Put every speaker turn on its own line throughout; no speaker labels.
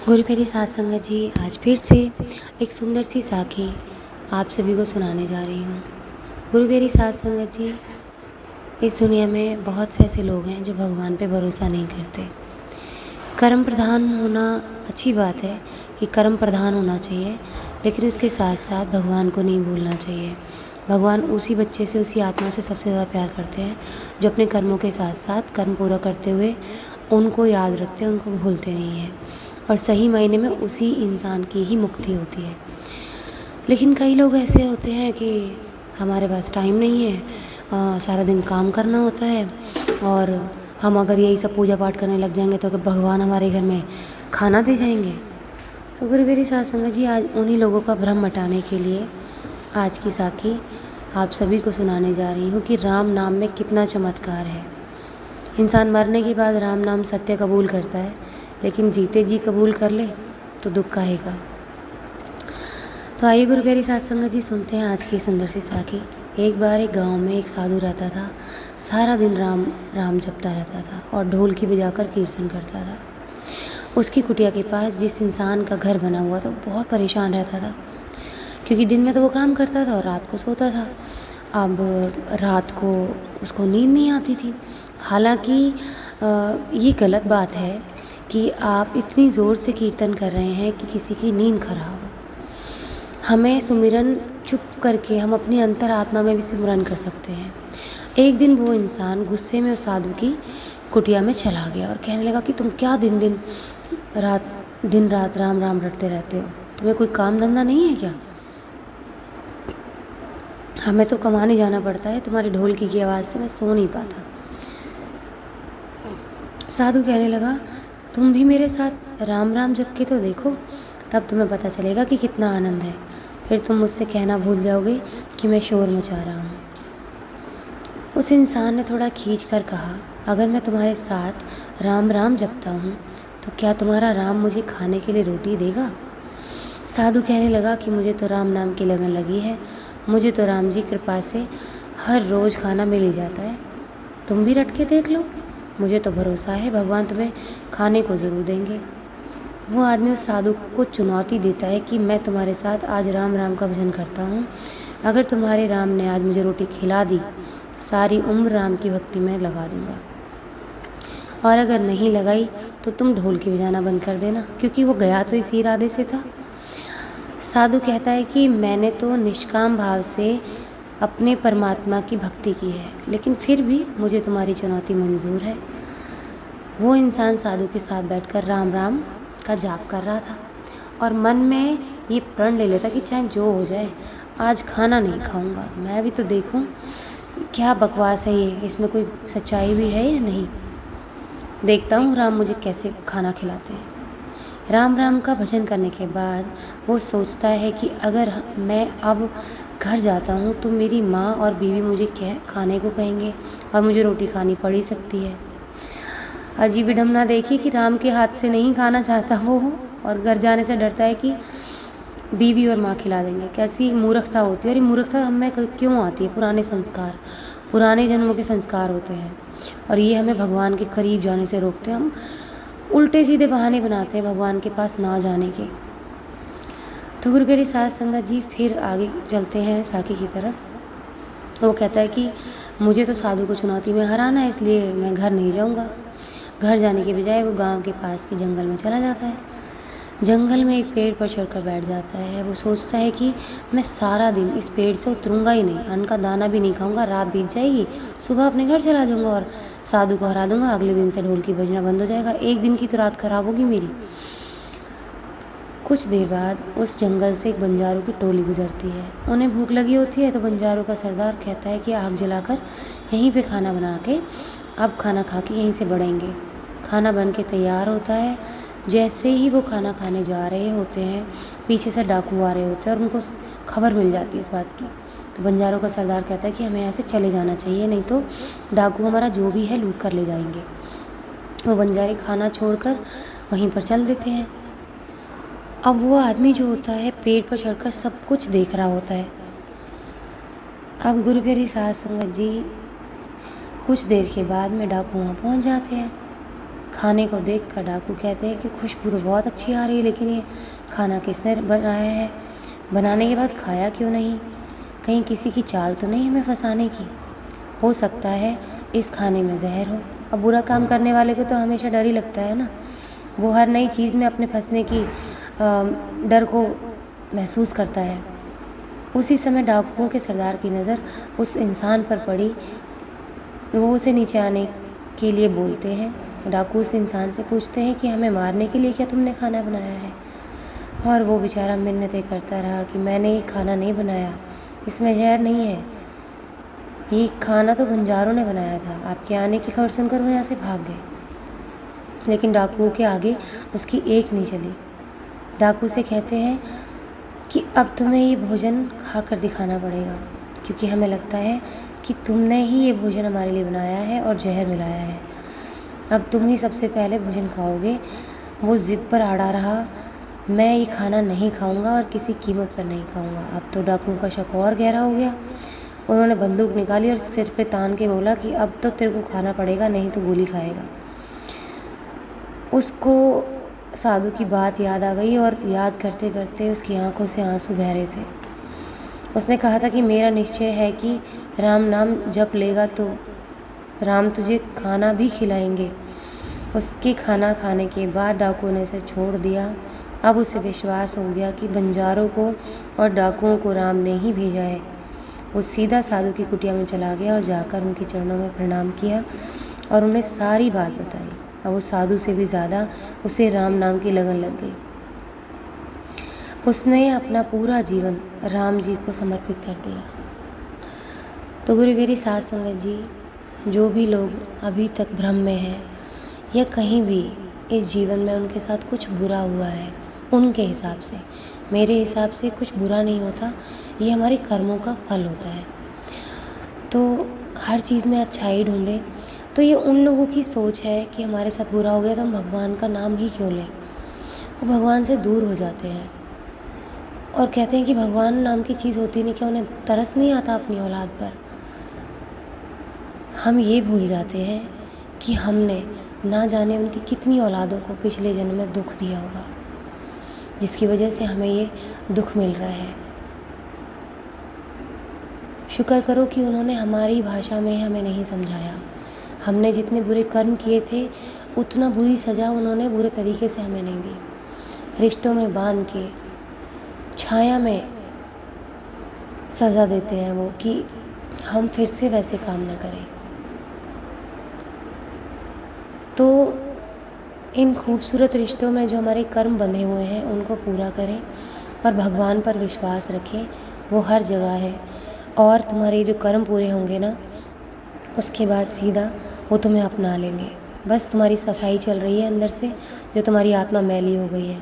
गुरु प्यारी साध संगत जी, आज फिर से एक सुंदर सी साखी आप सभी को सुनाने जा रही हूँ। गुरु प्यारी साध संगत जी, इस दुनिया में बहुत से ऐसे लोग हैं जो भगवान पे भरोसा नहीं करते। कर्म प्रधान होना अच्छी बात है कि कर्म प्रधान होना चाहिए, लेकिन उसके साथ साथ भगवान को नहीं भूलना चाहिए। भगवान उसी बच्चे से, उसी आत्मा से सबसे ज़्यादा प्यार करते हैं जो अपने कर्मों के साथ साथ कर्म पूरा करते हुए उनको याद रखते हैं, उनको भूलते नहीं हैं। और सही मायने में उसी इंसान की ही मुक्ति होती है। लेकिन कई लोग ऐसे होते हैं कि हमारे पास टाइम नहीं है, सारा दिन काम करना होता है, और हम अगर यही सब पूजा पाठ करने लग जाएंगे तो भगवान हमारे घर में खाना दे जाएंगे। तो गुरु मेरी साध संगत जी, आज उन्हीं लोगों का भ्रम मिटाने के लिए आज की साखी आप सभी को सुनाने जा रही हूँ कि राम नाम में कितना चमत्कार है। इंसान मरने के बाद राम नाम सत्य कबूल करता है, लेकिन जीते जी कबूल कर ले तो दुख काहेगा। तो आइए गुरु प्यारी साध संगत जी, सुनते हैं आज की सुंदर सी साखी। एक बार एक गांव में एक साधु रहता था। सारा दिन राम राम जपता रहता था और ढोल की बजाकर कीर्तन करता था। उसकी कुटिया के पास जिस इंसान का घर बना हुआ था, बहुत परेशान रहता था, क्योंकि दिन में तो वो काम करता था और रात को सोता था। अब रात को उसको नींद नहीं आती थी। हालांकि ये गलत बात है कि आप इतनी ज़ोर से कीर्तन कर रहे हैं कि किसी की नींद खराब हो। हमें सुमिरन चुप करके हम अपनी अंतरात्मा में भी सिमरन कर सकते हैं। एक दिन वो इंसान गुस्से में उस साधु की कुटिया में चला गया और कहने लगा कि तुम क्या दिन रात राम राम रटते रहते हो? तुम्हें कोई काम धंधा नहीं है क्या? हमें तो कमाने जाना पड़ता है, तुम्हारी ढोलकी की आवाज़ से मैं सो नहीं पाता। साधु कहने लगा, तुम भी मेरे साथ राम राम जप के तो देखो, तब तुम्हें पता चलेगा कि कितना आनंद है। फिर तुम मुझसे कहना भूल जाओगे कि मैं शोर मचा रहा हूँ। उस इंसान ने थोड़ा खींच कर कहा, अगर मैं तुम्हारे साथ राम राम जपता हूँ तो क्या तुम्हारा राम मुझे खाने के लिए रोटी देगा? साधु कहने लगा कि मुझे तो राम नाम की लगन लगी है, मुझे तो राम जी कृपा से हर रोज़ खाना मिल ही जाता है। तुम भी रट के देख लो, मुझे तो भरोसा है भगवान तुम्हें खाने को ज़रूर देंगे। वो आदमी उस साधु को चुनौती देता है कि मैं तुम्हारे साथ आज राम राम का भजन करता हूँ। अगर तुम्हारे राम ने आज मुझे रोटी खिला दी, सारी उम्र राम की भक्ति में लगा दूँगा, और अगर नहीं लगाई तो तुम ढोल के बजाना बंद कर देना, क्योंकि वो गया तो इसी इरादे से था। साधु कहता है कि मैंने तो निष्काम भाव से अपने परमात्मा की भक्ति की है, लेकिन फिर भी मुझे तुम्हारी चुनौती मंजूर है। वो इंसान साधु के साथ बैठकर राम राम का जाप कर रहा था और मन में ये प्रण ले लेता कि चाहे जो हो जाए, आज खाना नहीं खाऊंगा, मैं भी तो देखूं क्या बकवास है ये, इसमें कोई सच्चाई भी है या नहीं। देखता हूँ राम मुझे कैसे खाना खिलाते हैं। राम राम का भजन करने के बाद वो सोचता है कि अगर मैं अब घर जाता हूँ तो मेरी माँ और बीवी मुझे क्या खाने को कहेंगे और मुझे रोटी खानी पड़ ही सकती है। अजीब विडम्बना देखिए कि राम के हाथ से नहीं खाना चाहता वो, और घर जाने से डरता है कि बीवी और माँ खिला देंगे। कैसी मूर्खता होती है, और ये मूर्खता हमें क्यों आती है? पुराने संस्कार, पुराने जन्मों के संस्कार होते हैं, और ये हमें भगवान के करीब जाने से रोकते हैं। हम उल्टे सीधे बहाने बनाते हैं भगवान के पास ना जाने के। तो गुरु प्यारी साध संगत जी, फिर आगे चलते हैं साखी की तरफ। वो कहता है कि मुझे तो साधु को चुनौती में हराना है, इसलिए मैं घर नहीं जाऊंगा। घर जाने के बजाय वो गांव के पास के जंगल में चला जाता है। जंगल में एक पेड़ पर चढ़कर बैठ जाता है। वो सोचता है कि मैं सारा दिन इस पेड़ से उतरूंगा ही नहीं, अन्न का दाना भी नहीं खाऊंगा, रात बीत जाएगी, सुबह अपने घर चला जाऊंगा और साधु को हरा दूंगा। अगले दिन से ढोल की बजना बंद हो जाएगा, एक दिन की तो रात खराब होगी मेरी। कुछ देर बाद उस जंगल से एक बंजारों की टोली गुजरती है। उन्हें भूख लगी होती है, तो बंजारों का सरदार कहता है कि आग जलाकर यहीं पे खाना बना के अब खाना खा के यहीं से बढ़ेंगे। खाना बन के तैयार होता है। जैसे ही वो खाना खाने जा रहे होते हैं, पीछे से डाकू आ रहे होते हैं और उनको खबर मिल जाती है इस बात की। तो बंजारों का सरदार कहता है कि हमें ऐसे चले जाना चाहिए, नहीं तो डाकू हमारा जो भी है लूट कर ले जाएंगे। वो बंजारे खाना छोड़कर वहीं पर चल देते हैं। अब वो आदमी जो होता है पेड़ पर चढ़कर सब कुछ देख रहा होता है। अब गुरु प्यारी साध संगत जी, कुछ देर के बाद में डाकू वहाँ पहुँच जाते हैं। खाने को देखकर डाकू कहते हैं कि खुशबू तो बहुत अच्छी आ रही है, लेकिन ये खाना किसने बनाया है? बनाने के बाद खाया क्यों नहीं? कहीं किसी की चाल तो नहीं हमें फंसाने की? हो सकता है इस खाने में जहर हो। अब बुरा काम करने वाले को तो हमेशा डर ही लगता है ना, वो हर नई चीज़ में अपने फंसने की डर को महसूस करता है। उसी समय डाकुओं के सरदार की नज़र उस इंसान पर पड़ी। वो उसे नीचे आने के लिए बोलते हैं। डाकू उस इंसान से पूछते हैं कि हमें मारने के लिए क्या तुमने खाना बनाया है? और वो बेचारा मिन्नतें करता रहा कि मैंने ये खाना नहीं बनाया, इसमें जहर नहीं है, ये खाना तो बंजारों ने बनाया था। आपके आने की खबर सुनकर वो यहाँ से भाग गए, लेकिन डाकुओं के आगे उसकी एक नहीं चली। डाकू से कहते हैं कि अब तुम्हें ये भोजन खाकर दिखाना पड़ेगा, क्योंकि हमें लगता है कि तुमने ही ये भोजन हमारे लिए बनाया है और जहर मिलाया है। अब तुम ही सबसे पहले भोजन खाओगे। वो ज़िद पर अड़ा रहा, मैं ये खाना नहीं खाऊंगा और किसी कीमत पर नहीं खाऊंगा। अब तो डाकुओं का शक और गहरा हो गया। उन्होंने बंदूक निकाली और सिर पे तान के बोला कि अब तो तेरे को खाना पड़ेगा, नहीं तो गोली खाएगा। उसको साधु की बात याद आ गई और याद करते करते उसकी आंखों से आंसू बह रहे थे। उसने कहा था कि मेरा निश्चय है कि राम नाम जप लेगा तो राम तुझे खाना भी खिलाएंगे। उसके खाना खाने के बाद डाकुओं ने उसे छोड़ दिया। अब उसे विश्वास हो गया कि बंजारों को और डाकुओं को राम ने ही भेजा है। वो सीधा साधु की कुटिया में चला गया और जाकर उनके चरणों में प्रणाम किया और उन्हें सारी बात बताई। अब वो साधु से भी ज़्यादा उसे राम नाम की लगन लग गई। उसने अपना पूरा जीवन राम जी को समर्पित कर दिया। तो गुरु मेरी साथ संगत जी, जो भी लोग अभी तक भ्रम में हैं या कहीं भी इस जीवन में उनके साथ कुछ बुरा हुआ है, उनके हिसाब से, मेरे हिसाब से कुछ बुरा नहीं होता, ये हमारे कर्मों का फल होता है। तो हर चीज़ में अच्छाई ढूंढें। तो ये उन लोगों की सोच है कि हमारे साथ बुरा हो गया तो हम भगवान का नाम ही क्यों लें। वो भगवान से दूर हो जाते हैं और कहते हैं कि भगवान नाम की चीज़ होती नहीं, क्या उन्हें तरस नहीं आता अपनी औलाद पर? हम ये भूल जाते हैं कि हमने ना जाने उनकी कितनी औलादों को पिछले जन्म में दुख दिया होगा, जिसकी वजह से हमें ये दुख मिल रहा है। शुक्र करो कि उन्होंने हमारी भाषा में हमें नहीं समझाया। हमने जितने बुरे कर्म किए थे उतना बुरी सज़ा उन्होंने बुरे तरीके से हमें नहीं दी। रिश्तों में बांध के छाया में सज़ा देते हैं वो, कि हम फिर से वैसे काम न करें। तो इन खूबसूरत रिश्तों में जो हमारे कर्म बंधे हुए हैं उनको पूरा करें और भगवान पर विश्वास रखें, वो हर जगह है। और तुम्हारे जो कर्म पूरे होंगे ना, उसके बाद सीधा वो तुम्हें अपना लेंगे। बस तुम्हारी सफाई चल रही है अंदर से, जो तुम्हारी आत्मा मैली हो गई है।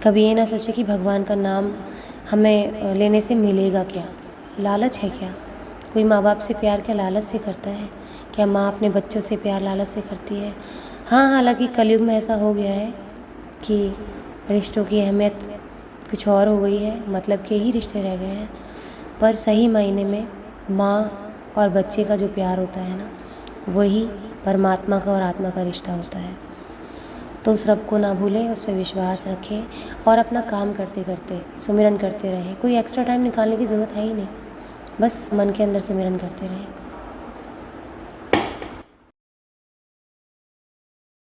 कभी ये ना सोचे कि भगवान का नाम हमें लेने से मिलेगा क्या, लालच है क्या? कोई माँ बाप से प्यार क्या लालच से करता है? क्या माँ अपने बच्चों से प्यार लालच से करती है? हाँ, हालांकि कलयुग में ऐसा हो गया है कि रिश्तों की अहमियत कुछ और हो गई है, मतलब के ही रिश्ते रह गए हैं। पर सही मायने में माँ और बच्चे का जो प्यार होता है ना, वही परमात्मा का और आत्मा का रिश्ता होता है। तो उस रब को ना भूलें, उस पर विश्वास रखें और अपना काम करते करते सुमिरन करते रहें। कोई एक्स्ट्रा टाइम निकालने की ज़रूरत है ही नहीं, बस मन के अंदर सुमिरन करते रहें।